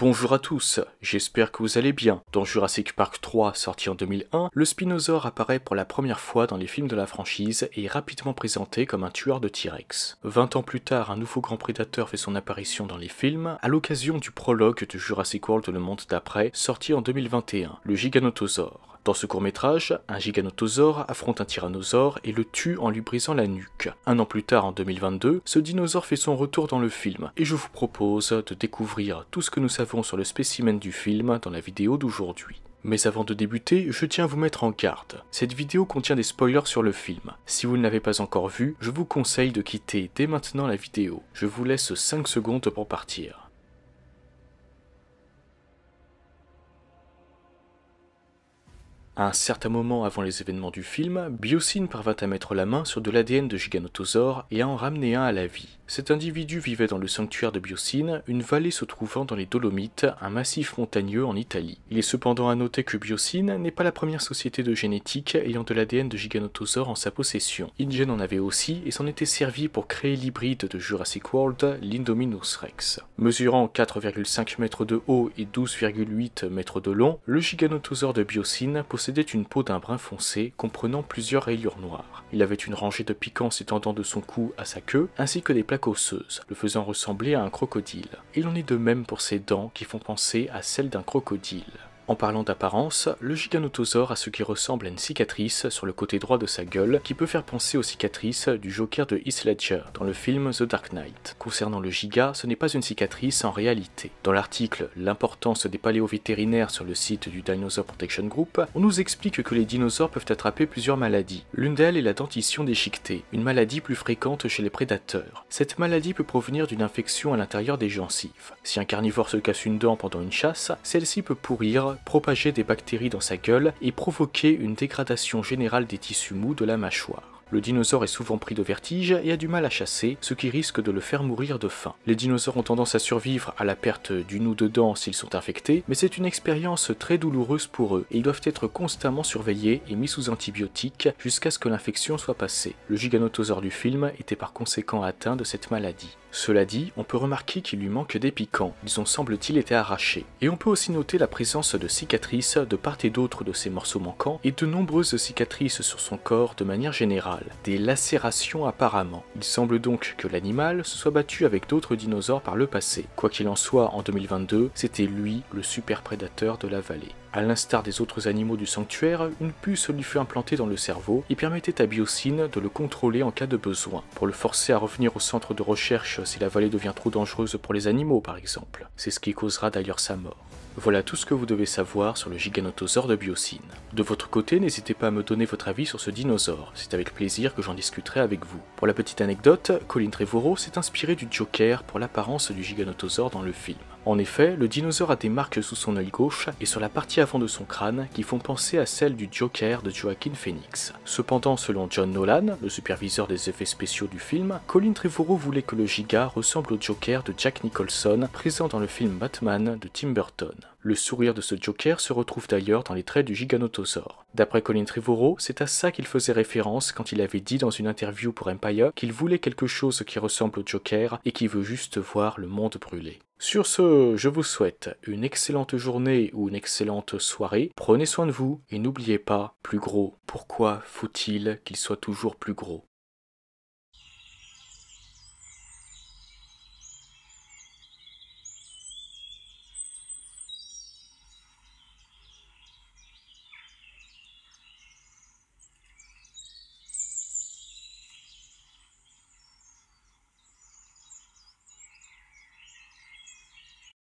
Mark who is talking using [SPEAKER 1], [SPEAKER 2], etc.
[SPEAKER 1] Bonjour à tous, j'espère que vous allez bien. Dans Jurassic Park 3, sorti en 2001, le Spinosaure apparaît pour la première fois dans les films de la franchise et est rapidement présenté comme un tueur de T-Rex. 20 ans plus tard, un nouveau grand prédateur fait son apparition dans les films, à l'occasion du prologue de Jurassic World Le Monde d'après, sorti en 2021, le Giganotosaure. Dans ce court-métrage, un giganotosaure affronte un tyrannosaure et le tue en lui brisant la nuque. Un an plus tard, en 2022, ce dinosaure fait son retour dans le film, et je vous propose de découvrir tout ce que nous savons sur le spécimen du film dans la vidéo d'aujourd'hui. Mais avant de débuter, je tiens à vous mettre en garde. Cette vidéo contient des spoilers sur le film. Si vous ne l'avez pas encore vu, je vous conseille de quitter dès maintenant la vidéo. Je vous laisse 5 secondes pour partir. À un certain moment avant les événements du film, Biosyn parvint à mettre la main sur de l'ADN de Giganotosaure et à en ramener un à la vie. Cet individu vivait dans le sanctuaire de Biosyn, une vallée se trouvant dans les Dolomites, un massif montagneux en Italie. Il est cependant à noter que Biosyn n'est pas la première société de génétique ayant de l'ADN de Giganotosaure en sa possession. InGen en avait aussi et s'en était servi pour créer l'hybride de Jurassic World, l'Indominus Rex. Mesurant 4,5 mètres de haut et 12,8 mètres de long, le Giganotosaure de Biosyn possédait une peau d'un brun foncé comprenant plusieurs rayures noires. Il avait une rangée de piquants s'étendant de son cou à sa queue, ainsi que des plaques osseuses, le faisant ressembler à un crocodile. Il en est de même pour ses dents qui font penser à celles d'un crocodile. En parlant d'apparence, le Giganotosaure a ce qui ressemble à une cicatrice sur le côté droit de sa gueule qui peut faire penser aux cicatrices du Joker de Heath Ledger dans le film The Dark Knight. Concernant le giga, ce n'est pas une cicatrice en réalité. Dans l'article « L'importance des paléovétérinaires sur le site du Dinosaur Protection Group », on nous explique que les dinosaures peuvent attraper plusieurs maladies. L'une d'elles est la dentition déchiquetée, une maladie plus fréquente chez les prédateurs. Cette maladie peut provenir d'une infection à l'intérieur des gencives. Si un carnivore se casse une dent pendant une chasse, celle-ci peut pourrir, propager des bactéries dans sa gueule et provoquer une dégradation générale des tissus mous de la mâchoire. Le dinosaure est souvent pris de vertige et a du mal à chasser, ce qui risque de le faire mourir de faim. Les dinosaures ont tendance à survivre à la perte d'une ou deux dents s'ils sont infectés, mais c'est une expérience très douloureuse pour eux et ils doivent être constamment surveillés et mis sous antibiotiques jusqu'à ce que l'infection soit passée. Le giganotosaure du film était par conséquent atteint de cette maladie. Cela dit, on peut remarquer qu'il lui manque des piquants, ils ont semble-t-il été arrachés. Et on peut aussi noter la présence de cicatrices de part et d'autre de ces morceaux manquants et de nombreuses cicatrices sur son corps de manière générale, des lacérations apparemment. Il semble donc que l'animal se soit battu avec d'autres dinosaures par le passé. Quoi qu'il en soit, en 2022, c'était lui le super prédateur de la vallée. A l'instar des autres animaux du sanctuaire, une puce lui fut implantée dans le cerveau et permettait à Biosyn de le contrôler en cas de besoin, pour le forcer à revenir au centre de recherche si la vallée devient trop dangereuse pour les animaux par exemple. C'est ce qui causera d'ailleurs sa mort. Voilà tout ce que vous devez savoir sur le Giganotosaure de Biosyn. De votre côté, n'hésitez pas à me donner votre avis sur ce dinosaure, c'est avec plaisir que j'en discuterai avec vous. Pour la petite anecdote, Colin Trevorrow s'est inspiré du Joker pour l'apparence du Giganotosaure dans le film. En effet, le dinosaure a des marques sous son œil gauche et sur la partie avant de son crâne qui font penser à celle du Joker de Joaquin Phoenix. Cependant, selon John Nolan, le superviseur des effets spéciaux du film, Colin Trevorrow voulait que le giga ressemble au Joker de Jack Nicholson présent dans le film Batman de Tim Burton. Le sourire de ce Joker se retrouve d'ailleurs dans les traits du Giganotosaure. D'après Colin Trevorrow, c'est à ça qu'il faisait référence quand il avait dit dans une interview pour Empire qu'il voulait quelque chose qui ressemble au Joker et qui veut juste voir le monde brûler. Sur ce, je vous souhaite une excellente journée ou une excellente soirée, prenez soin de vous et n'oubliez pas, plus gros, pourquoi faut-il qu'il soit toujours plus gros ?